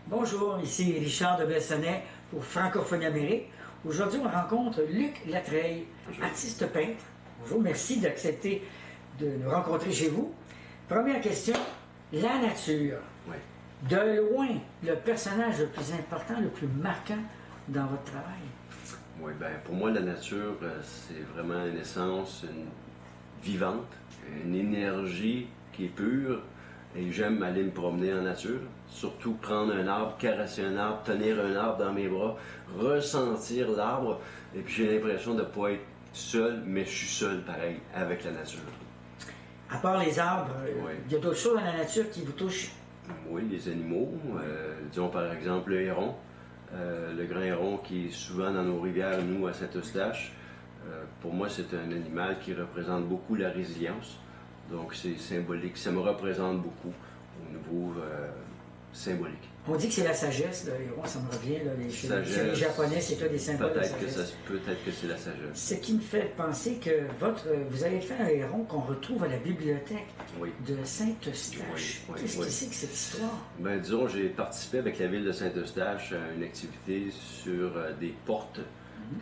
Bonjour, ici Richard de Bessonnet pour Francophonie Amérique. Aujourd'hui, on rencontre Luc Latreille, artiste peintre. Bonjour, merci d'accepter de nous rencontrer chez vous. Première question, la nature. Oui. De loin, le personnage le plus important, le plus marquant dans votre travail. Oui, ben pour moi, la nature, c'est vraiment une essence vivante, une énergie qui est pure. Et j'aime aller me promener en nature, surtout prendre un arbre, caresser un arbre, tenir un arbre dans mes bras, ressentir l'arbre. Et puis j'ai l'impression de ne pas être seul, mais je suis seul pareil avec la nature. À part les arbres, Oui. il y a d'autres choses dans la nature qui vous touchent? Oui, les animaux, disons par exemple le héron, le grand héron qui est souvent dans nos rivières, nous à Saint-Eustache. Pour moi, c'est un animal qui représente beaucoup la résilience. Donc c'est symbolique, ça me représente beaucoup au niveau symbolique. On dit que c'est la sagesse, le héron, ça me revient. Là, chez les Japonais, c'est des symboles de sagesse. Peut-être que c'est la sagesse. Ce qui me fait penser que vous avez fait un héron qu'on retrouve à la bibliothèque de Saint-Eustache. Qu'est-ce que c'est que cette histoire? Ben, disons, j'ai participé avec la ville de Saint-Eustache à une activité sur des portes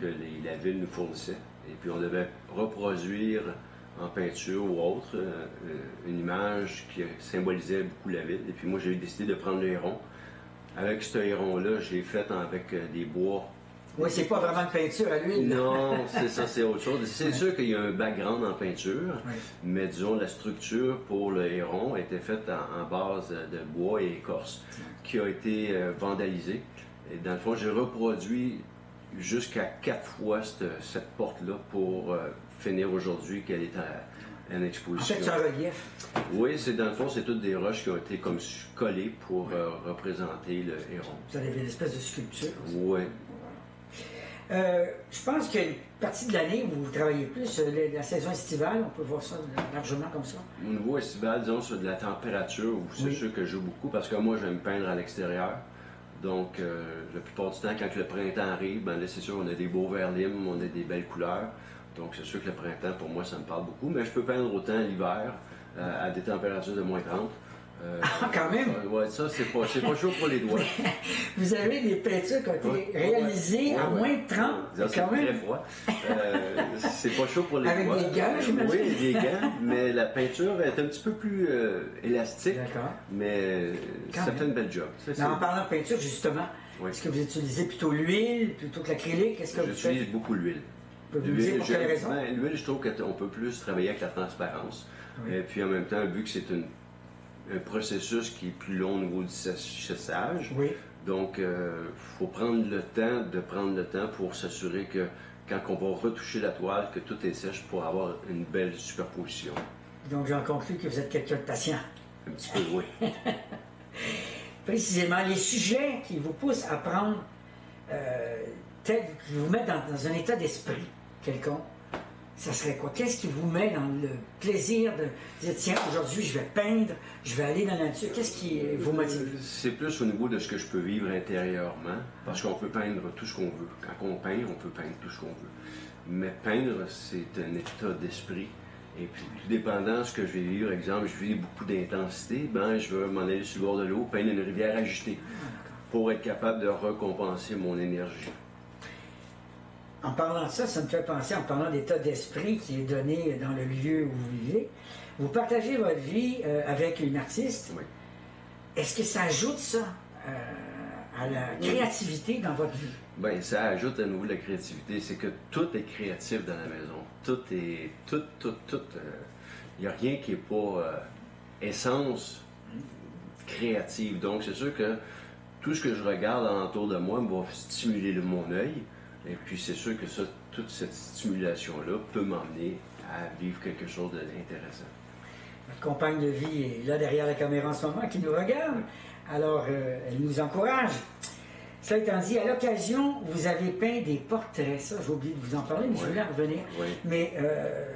que la ville nous fournissait. Et puis on devait reproduire en peinture ou autre, une image qui symbolisait beaucoup la ville. Et puis moi, j'ai décidé de prendre le héron. Avec ce héron-là, je l'ai fait avec des bois. Oui, c'est pas vraiment de peinture à l'huile. Non, c'est ça, c'est autre chose. C'est sûr qu'il y a un background en peinture, mais disons, la structure pour le héron était faite en base de bois et écorce, qui a été vandalisée. Et dans le fond, j'ai reproduit jusqu'à 4 fois cette porte-là pour finir aujourd'hui qu'elle est en exposition. En fait, c'est un relief. Oui, dans le fond, c'est toutes des roches qui ont été comme collées pour représenter le héron. Vous avez une espèce de sculpture. Oui. Je pense qu'une partie de l'année, vous travaillez plus la saison estivale, on peut voir ça largement comme ça. Au niveau estival, disons, sur de la température, c'est sûr que je joue beaucoup parce que moi, j'aime peindre à l'extérieur. Donc, la plupart du temps, quand le printemps arrive, ben là, c'est sûr, on a des beaux verts limes, on a des belles couleurs. Donc, c'est sûr que le printemps, pour moi, ça me parle beaucoup. Mais je peux peindre autant l'hiver, à des températures de moins 30. Quand même! Oui, ça, c'est pas chaud pour les doigts. Vous avez des peintures qui ont été réalisées à moins de 30. C'est très froid. C'est pas chaud pour les doigts. Avec des gants, j'imagine? Oui, des gants, mais la peinture est un petit peu plus élastique. D'accord. Mais ça fait une belle job. En parlant de peinture, justement, est-ce que vous utilisez plutôt l'huile, plutôt que l'acrylique? J'utilise beaucoup l'huile. Vous me dire pour quelle raison? L'huile, je trouve qu'on peut plus travailler avec la transparence. Et puis en même temps, vu que c'est un processus qui est plus long au niveau du séchage, donc il faut prendre le temps pour s'assurer que quand on va retoucher la toile, que tout est sèche pour avoir une belle superposition. Donc j'en conclus que vous êtes quelqu'un de patient. Un petit peu, oui. Précisément, les sujets qui vous poussent à prendre, qui vous mettent dans un état d'esprit quelconque, ça serait quoi? Qu'est-ce qui vous met dans le plaisir de dire, tiens, aujourd'hui, je vais peindre, je vais aller dans la nature? Qu'est-ce qui vous motive? C'est plus au niveau de ce que je peux vivre intérieurement, parce qu'on peut peindre tout ce qu'on veut. Quand on peint, on peut peindre tout ce qu'on veut. Mais peindre, c'est un état d'esprit. Et puis, tout dépendant de ce que je vais vivre, exemple, je vis beaucoup d'intensité, ben, je veux m'en aller sur le bord de l'eau, peindre une rivière agitée, pour être capable de récompenser mon énergie. En parlant de ça, ça me fait penser, en parlant d'état d'esprit qui est donné dans le lieu où vous vivez, vous partagez votre vie avec une artiste. Oui. Est-ce que ça ajoute ça à la créativité dans votre vie? Bien, ça ajoute à nouveau la créativité. C'est que tout est créatif dans la maison. Tout est... Il n'y a rien qui n'est pas essence créative. Donc, c'est sûr que tout ce que je regarde alentour de moi va stimuler mon œil. Et puis, c'est sûr que toute cette stimulation-là peut m'emmener à vivre quelque chose d'intéressant. Votre compagne de vie est là derrière la caméra en ce moment, qui nous regarde. Alors, elle nous encourage. Cela étant dit, à l'occasion, vous avez peint des portraits. Ça, j'ai oublié de vous en parler, mais je voulais en revenir. Mais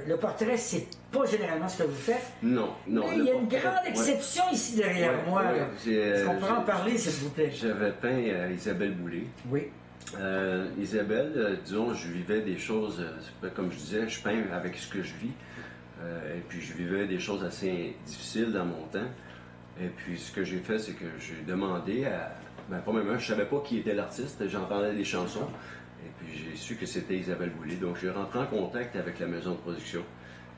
le portrait, c'est pas généralement ce que vous faites. Non. Mais il y a une grande exception ici derrière moi. Est-ce qu'on peut en parler, s'il vous plaît? J'avais peint Isabelle Boulay. Oui. Isabelle, disons, je vivais des choses, comme je disais, je peins avec ce que je vis. Et puis je vivais des choses assez difficiles dans mon temps. Et puis ce que j'ai fait, c'est que j'ai demandé Ben, premièrement, je ne savais pas qui était l'artiste, j'entendais des chansons. Et puis j'ai su que c'était Isabelle Boulay. Donc j'ai rentré en contact avec la maison de production.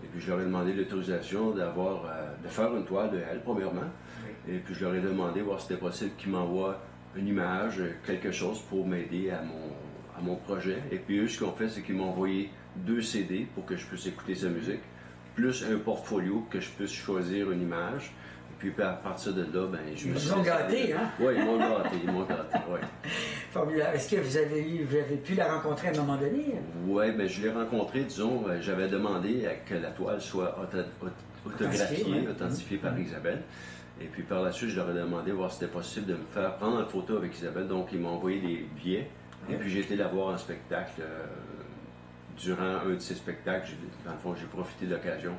Et puis je leur ai demandé l'autorisation de faire une toile de elle, premièrement. Et puis je leur ai demandé voir si c'était possible qu'ils m'envoient une image, quelque chose pour m'aider à mon projet. Et puis eux, ce qu'ils ont fait, c'est qu'ils m'ont envoyé 2 CD pour que je puisse écouter sa musique, plus un portfolio que je puisse choisir une image. Et puis à partir de là, ben, je me suis... Ils m'ont gâté, hein? Oui, ils m'ont gâté, oui. Formidable. Est-ce que vous avez pu la rencontrer à un moment donné? Oui, ben, je l'ai rencontrée, disons, j'avais demandé que la toile soit autographiée, authentifiée par Isabelle. Et puis par la suite, je leur ai demandé voir si c'était possible de me faire prendre une photo avec Isabelle. Donc, ils m'ont envoyé des billets. Et puis j'ai été la voir en spectacle. Durant un de ces spectacles, dans le fond, j'ai profité de l'occasion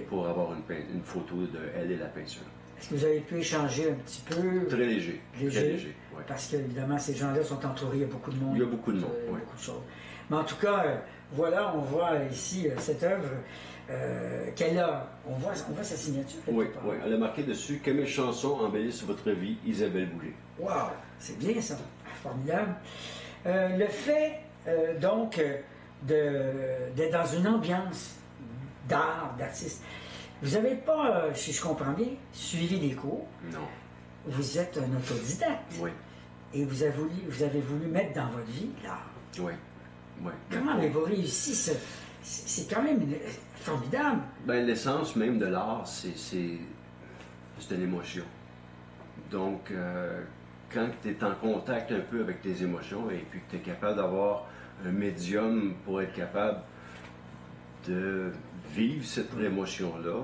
pour avoir une photo de elle et la peinture. Est-ce que vous avez pu échanger un petit peu? Très léger. Très léger, oui. Parce qu'évidemment, ces gens-là sont entourés, il y a beaucoup de monde. Il y a beaucoup de monde, oui. Beaucoup de choses. Mais en tout cas, voilà, on voit ici cette œuvre qu'elle a. On voit sa signature. Oui, oui. Elle a marqué dessus « Que mes chansons embellissent votre vie, Isabelle Boulay ». Wow! C'est bien ça. Formidable. Le fait, donc, d'être dans une ambiance d'art, d'artiste, vous n'avez pas, si je comprends bien, suivi des cours. Non. Vous êtes un autodidacte. Oui. Et vous avez voulu mettre dans votre vie l'art. Oui. Oui. Comment avez-vous réussi ça? C'est quand même formidable. Ben, l'essence même de l'art, c'est une émotion. Donc, quand tu es en contact un peu avec tes émotions et puis que tu es capable d'avoir un médium pour être capable de vivre cette émotion-là,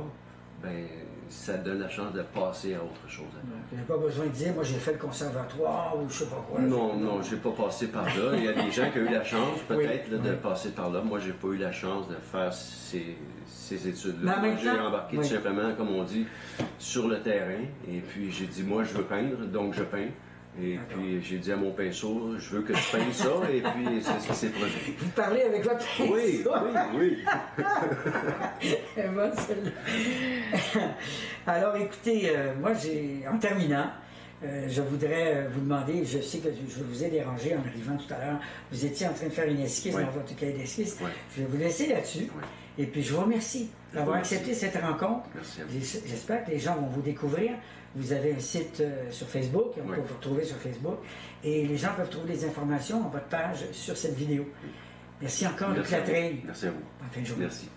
ben, ça te donne la chance de passer à autre chose. Tu n'as pas besoin de dire, moi j'ai fait le conservatoire ou je sais pas quoi. Non, j'ai pas passé par là. Il y a des gens qui ont eu la chance, peut-être, de passer par là. Moi, j'ai pas eu la chance de faire ces études-là. J'ai embarqué tout simplement, comme on dit, sur le terrain. Et puis, j'ai dit, moi, je veux peindre, donc je peins. Et puis, j'ai dit à mon pinceau, je veux que tu peignes ça, et puis c'est ce qui s'est produit. Vous parlez avec votre pinceau? Oui. Elle est bonne, celle-là. Alors, écoutez, moi, en terminant, je voudrais vous demander, je sais que je vous ai dérangé en arrivant tout à l'heure, vous étiez en train de faire une esquisse dans votre cahier d'esquisse. Je vais vous laisser là-dessus. Et puis, je vous remercie d'avoir accepté cette rencontre. Merci à vous. J'espère que les gens vont vous découvrir. Vous avez un site sur Facebook, on peut vous retrouver sur Facebook. Et les gens peuvent trouver des informations à votre page sur cette vidéo. Merci encore, Luc Latreille. Merci à vous. Bonne fin de journée. Merci.